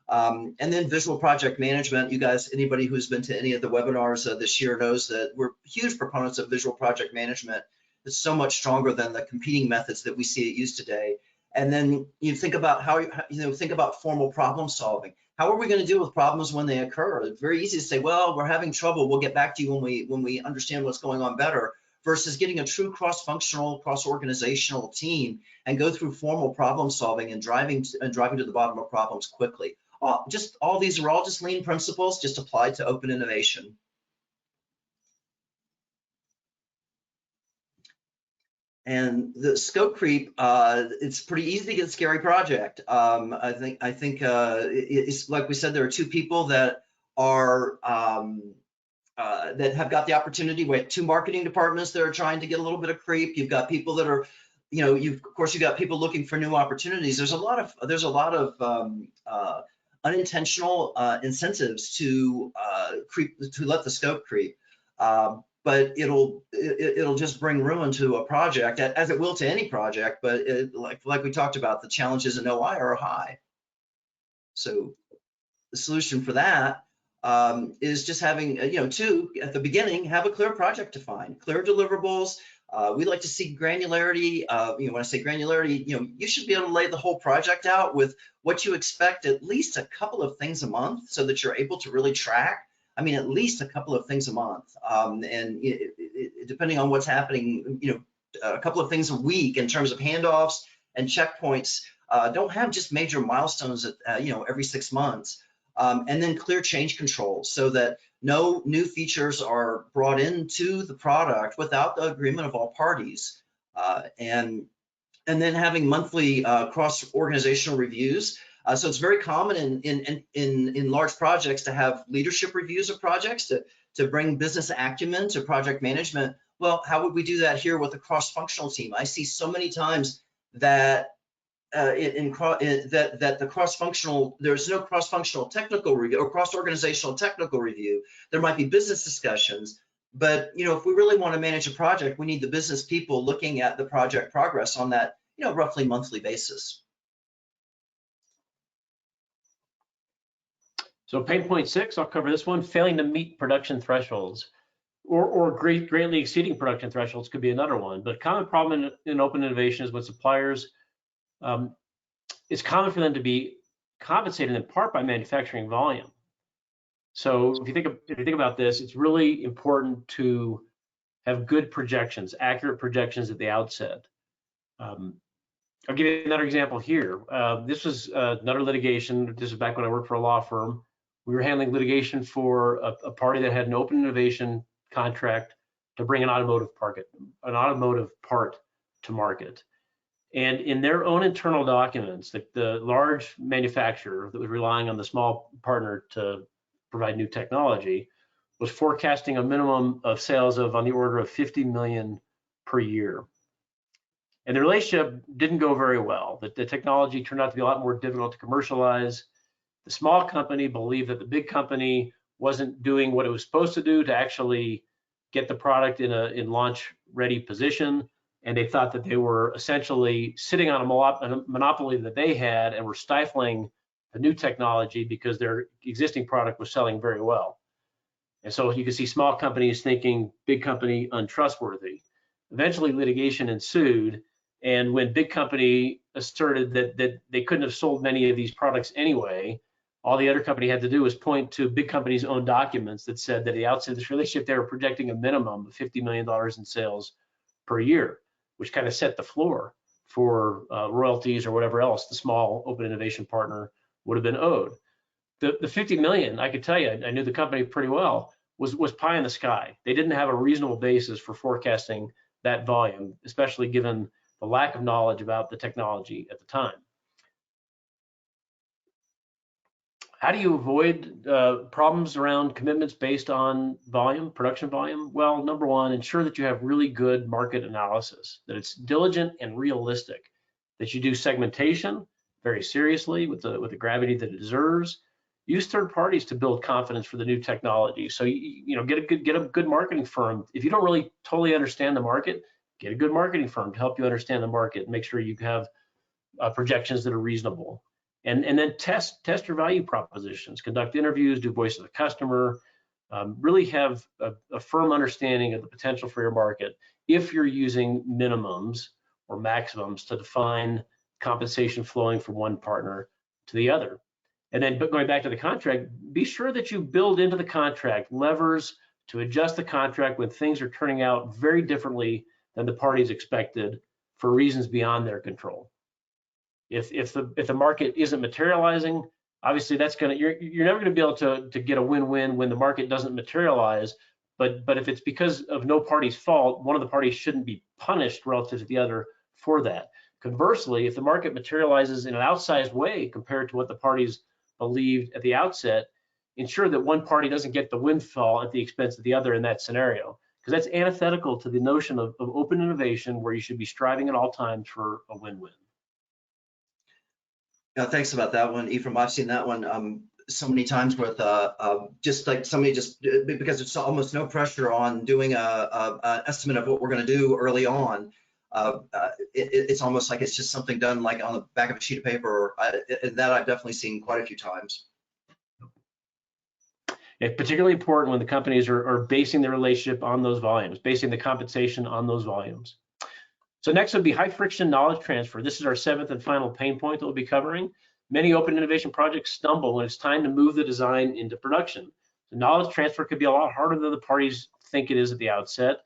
And then visual project management. You guys, anybody who's been to any of the webinars this year knows that we're huge proponents of visual project management. It's so much stronger than the competing methods that we see it used today. And then you think about think about formal problem solving. How are we going to deal with problems when they occur? It's very easy to say, well, we're having trouble, we'll get back to you when we understand what's going on better, versus getting a true cross-functional, cross-organizational team and go through formal problem solving and driving to the bottom of problems quickly. These are all just lean principles, just applied to open innovation. And the scope creep, it's pretty easy to get a scary project. I think it's like we said, there are two people that are that have got the opportunity. We have 2 marketing departments that are trying to get a little bit of creep. You've got people that are, you know, of course you've got people looking for new opportunities. There's a lot of unintentional incentives to creep, to let the scope creep. But it'll just bring ruin to a project, as it will to any project. But like we talked about, the challenges in OI are high. So the solution for that is just having, you know, at the beginning, have a clear project defined, clear deliverables. We like to see granularity. You know, when I say granularity, you know, you should be able to lay the whole project out with what you expect, at least a couple of things a month, so that you're able to really track. I mean, at least a couple of things a month, and depending on what's happening, you know, a couple of things a week in terms of handoffs and checkpoints. Don't have just major milestones at, you know, every 6 months, and then clear change controls so that no new features are brought into the product without the agreement of all parties, and then having monthly cross-organizational reviews. So it's very common in large projects to have leadership reviews of projects to bring business acumen to project management. Well, how would we do that here with a cross-functional team? I see so many times that that the cross-functional, there's no cross-functional technical review or cross-organizational technical review. There might be business discussions, but you know, if we really want to manage a project, we need the business people looking at the project progress on that, you know, roughly monthly basis. So pain point 6, I'll cover this one: failing to meet production thresholds, or greatly exceeding production thresholds could be another one. But common problem in open innovation is when suppliers, it's common for them to be compensated in part by manufacturing volume. So if you think about this, it's really important to have good projections, accurate projections at the outset. I'll give you another example here. This was another litigation. This is back when I worked for a law firm. We were handling litigation for a party that had an open innovation contract to bring an automotive part to market. And in their own internal documents, the large manufacturer that was relying on the small partner to provide new technology was forecasting a minimum of sales of on the order of 50 million per year. And the relationship didn't go very well. The technology turned out to be a lot more difficult to commercialize. The small company believed that the big company wasn't doing what it was supposed to do to actually get the product in launch ready position. And they thought that they were essentially sitting on a monopoly that they had and were stifling the new technology because their existing product was selling very well. And so you can see small companies thinking big company untrustworthy. Eventually litigation ensued, and when big company asserted that they couldn't have sold many of these products anyway, all the other company had to do was point to big company's own documents that said that at the outset of this relationship, they were projecting a minimum of $50 million in sales per year, which kind of set the floor for royalties or whatever else the small open innovation partner would have been owed. The 50 million, I could tell you, I knew the company pretty well, was pie in the sky. They didn't have a reasonable basis for forecasting that volume, especially given the lack of knowledge about the technology at the time. How do you avoid problems around commitments based on volume, production volume? Well, number one, ensure that you have really good market analysis, that it's diligent and realistic, that you do segmentation very seriously with the gravity that it deserves. Use third parties to build confidence for the new technology. So you know, get a good marketing firm. If you don't really totally understand the market, get a good marketing firm to help you understand the market. Make sure you have projections that are reasonable. And then test your value propositions, conduct interviews, do voice of the customer, really have a firm understanding of the potential for your market if you're using minimums or maximums to define compensation flowing from one partner to the other. And then going back to the contract, be sure that you build into the contract levers to adjust the contract when things are turning out very differently than the parties expected for reasons beyond their control. If the market isn't materializing, obviously that's you're never gonna be able to get a win-win when the market doesn't materialize. But if it's because of no party's fault, one of the parties shouldn't be punished relative to the other for that. Conversely, if the market materializes in an outsized way compared to what the parties believed at the outset, ensure that one party doesn't get the windfall at the expense of the other in that scenario, because that's antithetical to the notion of open innovation, where you should be striving at all times for a win-win. Yeah, thanks about that one, Ephraim. I've seen that one so many times with just like somebody because it's almost no pressure on doing an estimate of what we're going to do early on. It's almost like it's just something done like on the back of a sheet of paper. That I've definitely seen quite a few times. It's particularly important when the companies are basing their relationship on those volumes, basing the compensation on those volumes. So next would be high friction knowledge transfer. This is our 7th and final pain point that we'll be covering. Many open innovation projects stumble when it's time to move the design into production. The knowledge transfer could be a lot harder than the parties think it is at the outset.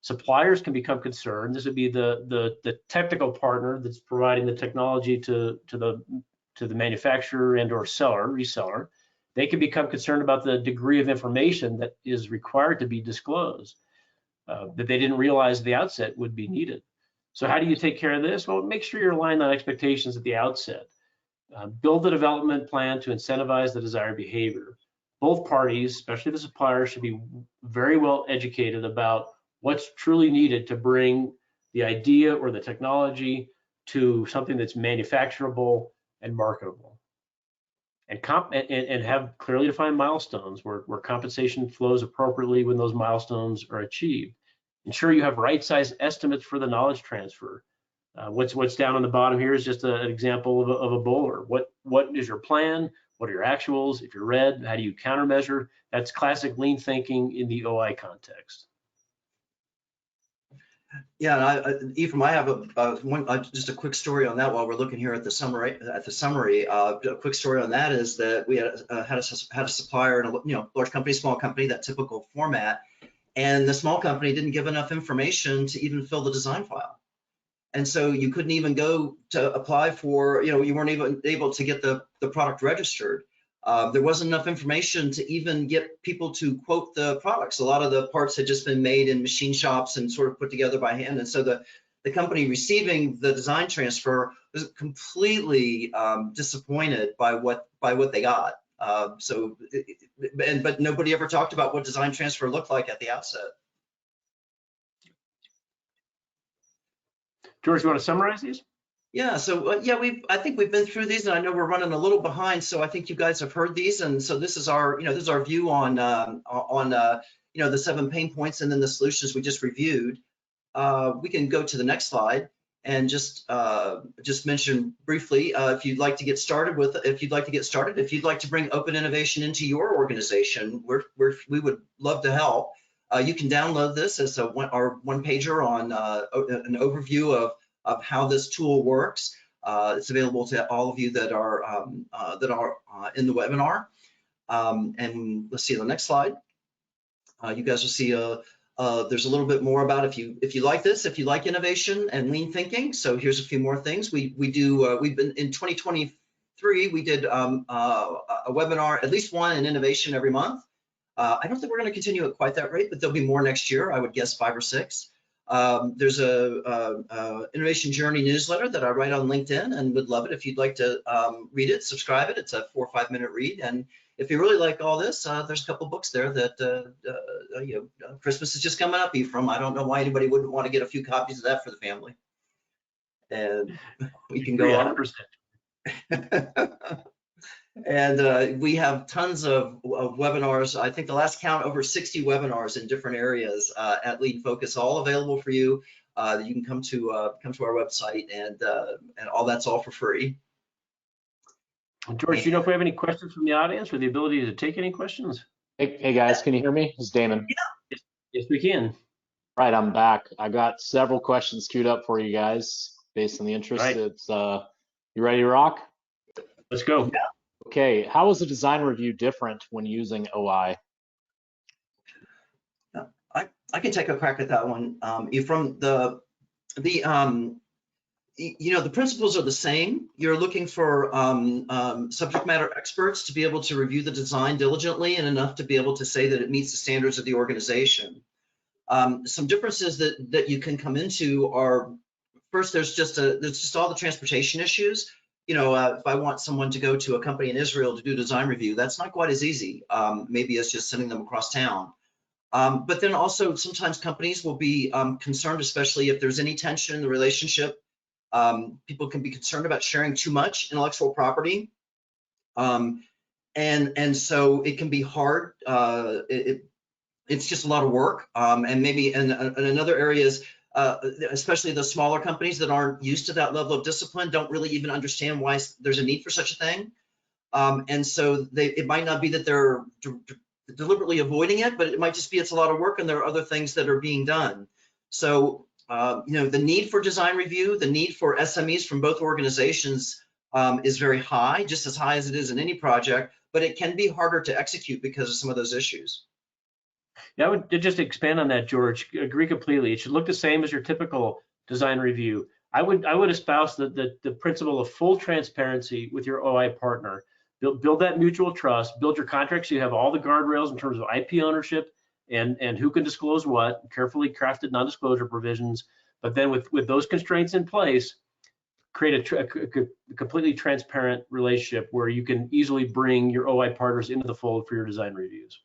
Suppliers can become concerned. This would be the technical partner that's providing the technology to the manufacturer and or reseller. They can become concerned about the degree of information that is required to be disclosed that they didn't realize at the outset would be needed. So how do you take care of this? Well, make sure you're aligned on expectations at the outset. Build the development plan to incentivize the desired behavior. Both parties, especially the suppliers, should be very well educated about what's truly needed to bring the idea or the technology to something that's manufacturable and marketable. And have clearly defined milestones where compensation flows appropriately when those milestones are achieved. Ensure you have right-sized estimates for the knowledge transfer. What's down on the bottom here is just an example of a bowler. What is your plan? What are your actuals? If you're red, how do you countermeasure? That's classic lean thinking in the OI context. Yeah, and Ephraim, I have just a quick story on that while we're looking here at the summary. A quick story on that is that we had a supplier in a large company, small company, that typical format, and the small company didn't give enough information to even fill the design file. And so you couldn't even go to apply for, you weren't even able to get the product registered. There wasn't enough information to even get people to quote the products. A lot of the parts had just been made in machine shops and sort of put together by hand. And so the company receiving the design transfer was completely disappointed by what they got. But nobody ever talked about what design transfer looked like at the outset. George, you want to summarize these? Yeah, so I think we've been through these, and I know we're running a little behind, so I think you guys have heard these, and so this is our view on the 7 pain points and then the solutions we just reviewed. We can go to the next slide and just mention briefly if you'd like to get started, if you'd like to bring open innovation into your organization, we would love to help. You can download this as our one-pager on an overview of how this tool works. It's available to all of you that are in the webinar. And let's see the next slide. You guys will see there's a little bit more about if you like this, if you like innovation and lean thinking. So here's a few more things we've been in 2023. We did a webinar, at least one in innovation every month. I don't think we're going to continue at quite that rate, but there'll be more next year. I would guess 5 or 6. There's a innovation journey newsletter that I write on LinkedIn, and would love it if you'd like to read it, subscribe it. It's a 4 or 5 minute read, and if you really like all this, there's a couple books there that Christmas is just coming up, Ephraim. I don't know why anybody wouldn't want to get a few copies of that for the family, and we can go on. 100%. And we have tons of webinars. I think the last count, over 60 webinars in different areas at Lean Focus, all available for you. You can come to our website, and all that's all for free. George, do you know if we have any questions from the audience, or the ability to take any questions? Hey guys, can you hear me? It's Damon. Yeah. Yes, we can. Right, I'm back. I got several questions queued up for you guys based on the interest. Right. It's you ready to rock? Let's go. Yeah. Okay, how is the design review different when using OI? I can take a crack at that one. From the principles are the same. You're looking for subject matter experts to be able to review the design diligently and enough to be able to say that it meets the standards of the organization. Some differences that you can come into are, first, there's just all the transportation issues. if I want someone to go to a company in Israel to do design review, that's not quite as easy. Maybe it's just sending them across town. But then also sometimes companies will be concerned, especially if there's any tension in the relationship. People can be concerned about sharing too much intellectual property. And so it can be hard. It's just a lot of work. And maybe in another areas, especially the smaller companies that aren't used to that level of discipline, don't really even understand why there's a need for such a thing. And so it might not be that they're deliberately avoiding it, but it might just be it's a lot of work and there are other things that are being done. So, the need for design review, the need for SMEs from both organizations is very high, just as high as it is in any project, but it can be harder to execute because of some of those issues. Yeah, I would just expand on that, George. Agree completely. It should look the same as your typical design review. I would espouse the principle of full transparency with your OI partner. Build that mutual trust, build your contracts so you have all the guardrails in terms of IP ownership and who can disclose what, carefully crafted non-disclosure provisions. But then with those constraints in place, create a completely transparent relationship where you can easily bring your OI partners into the fold for your design reviews.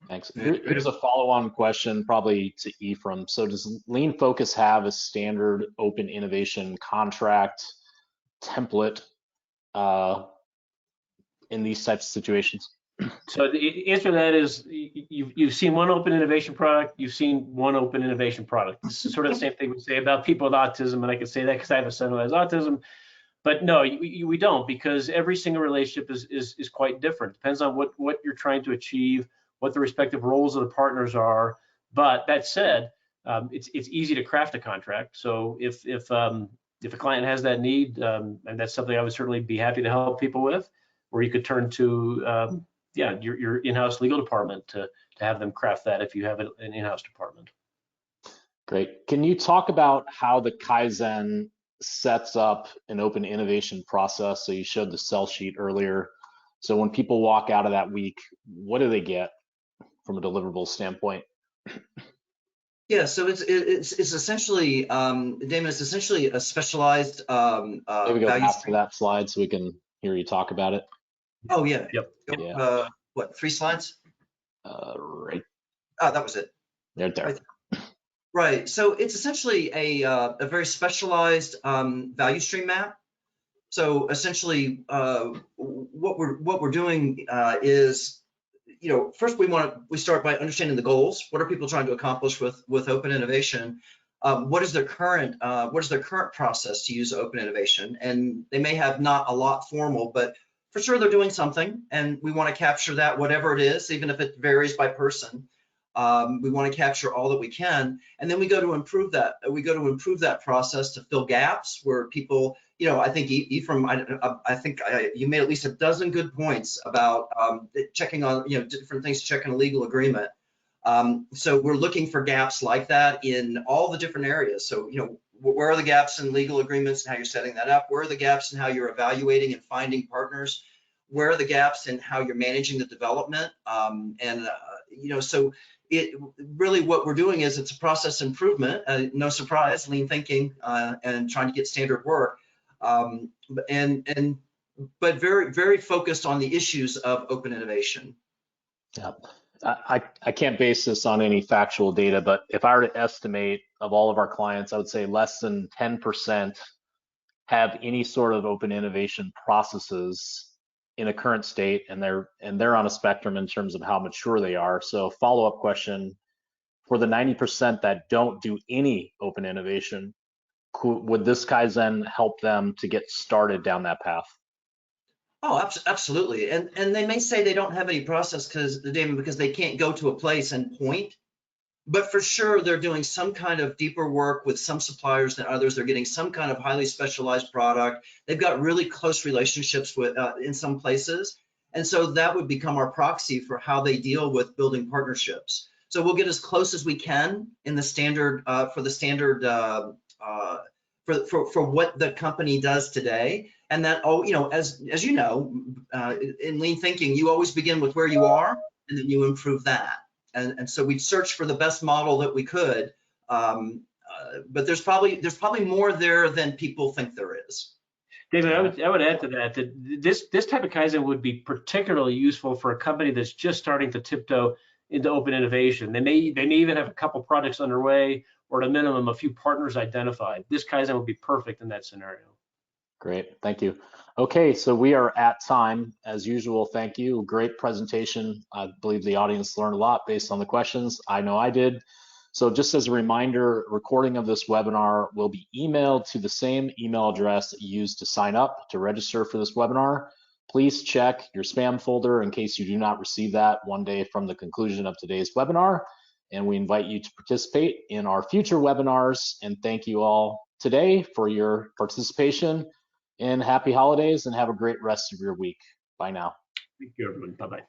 Thanks. Here's a follow-on question, probably to Ephraim. So does Lean Focus have a standard open innovation contract template in these types of situations? So the answer to that is you've seen one open innovation product, you've seen one open innovation product. This is sort of the same thing we say about people with autism, and I can say that because I have a son who has autism. But no, we don't, because every single relationship is quite different. Depends on what you're trying to achieve, what the respective roles of the partners are. But that said, it's easy to craft a contract. So if a client has that need, and that's something I would certainly be happy to help people with, or you could turn to your in-house legal department to have them craft that if you have an in-house department. Great. Can you talk about how the Kaizen sets up an open innovation process? So you showed the sell sheet earlier. So when people walk out of that week, what do they get from a deliverable standpoint? Yeah, so it's essentially, Damon, it's essentially a specialized Maybe go back to that slide so we can hear you talk about it. Oh, yeah. Yep. Yeah. What, 3 slides? Right. Oh, that was it. There. Right. So it's essentially a very specialized value stream map. So essentially, what we're doing is, first we start by understanding the goals. What are people trying to accomplish with open innovation? What is their current process to use open innovation? And they may have not a lot formal, but for sure they're doing something, and we want to capture that, whatever it is, even if it varies by person. We want to capture all that we can, and then we go to improve that. We go to improve that process to fill gaps where people, I think Ephraim, I think you made at least a dozen good points about checking on, different things to check in a legal agreement. So we're looking for gaps like that in all the different areas. So, where are the gaps in legal agreements and how you're setting that up? Where are the gaps in how you're evaluating and finding partners? Where are the gaps in how you're managing the development? So it really, what we're doing is it's a process improvement, no surprise, lean thinking, and trying to get standard work, but very, very focused on the issues of open innovation. Yeah. I can't base this on any factual data, but if I were to estimate of all of our clients, I would say less than 10% have any sort of open innovation processes in a current state, and they're on a spectrum in terms of how mature they are. So follow-up question, for the 90% that don't do any open innovation, would this Kaizen help them to get started down that path? Oh, absolutely. And they may say they don't have any process because they can't go to a place and point, but for sure they're doing some kind of deeper work with some suppliers than others. They're getting some kind of highly specialized product. They've got really close relationships with in some places. And so that would become our proxy for how they deal with building partnerships. So we'll get as close as we can in the standard for what the company does today. And that, as you know, in lean thinking, you always begin with where you are, and then you improve that. And so we search for the best model that we could, but there's probably more there than people think there is. David, I would add to that this type of Kaizen would be particularly useful for a company that's just starting to tiptoe into open innovation. They may even have a couple projects underway, or at a minimum, a few partners identified. This Kaizen would be perfect in that scenario. Great, thank you. Okay, so we are at time. As usual, thank you. Great presentation. I believe the audience learned a lot based on the questions. I know I did. So just as a reminder, recording of this webinar will be emailed to the same email address that you used to sign up to register for this webinar. Please check your spam folder in case you do not receive that one day from the conclusion of today's webinar. And we invite you to participate in our future webinars. And thank you all today for your participation. And happy holidays, and have a great rest of your week. Bye now. Thank you, everyone. Bye-bye.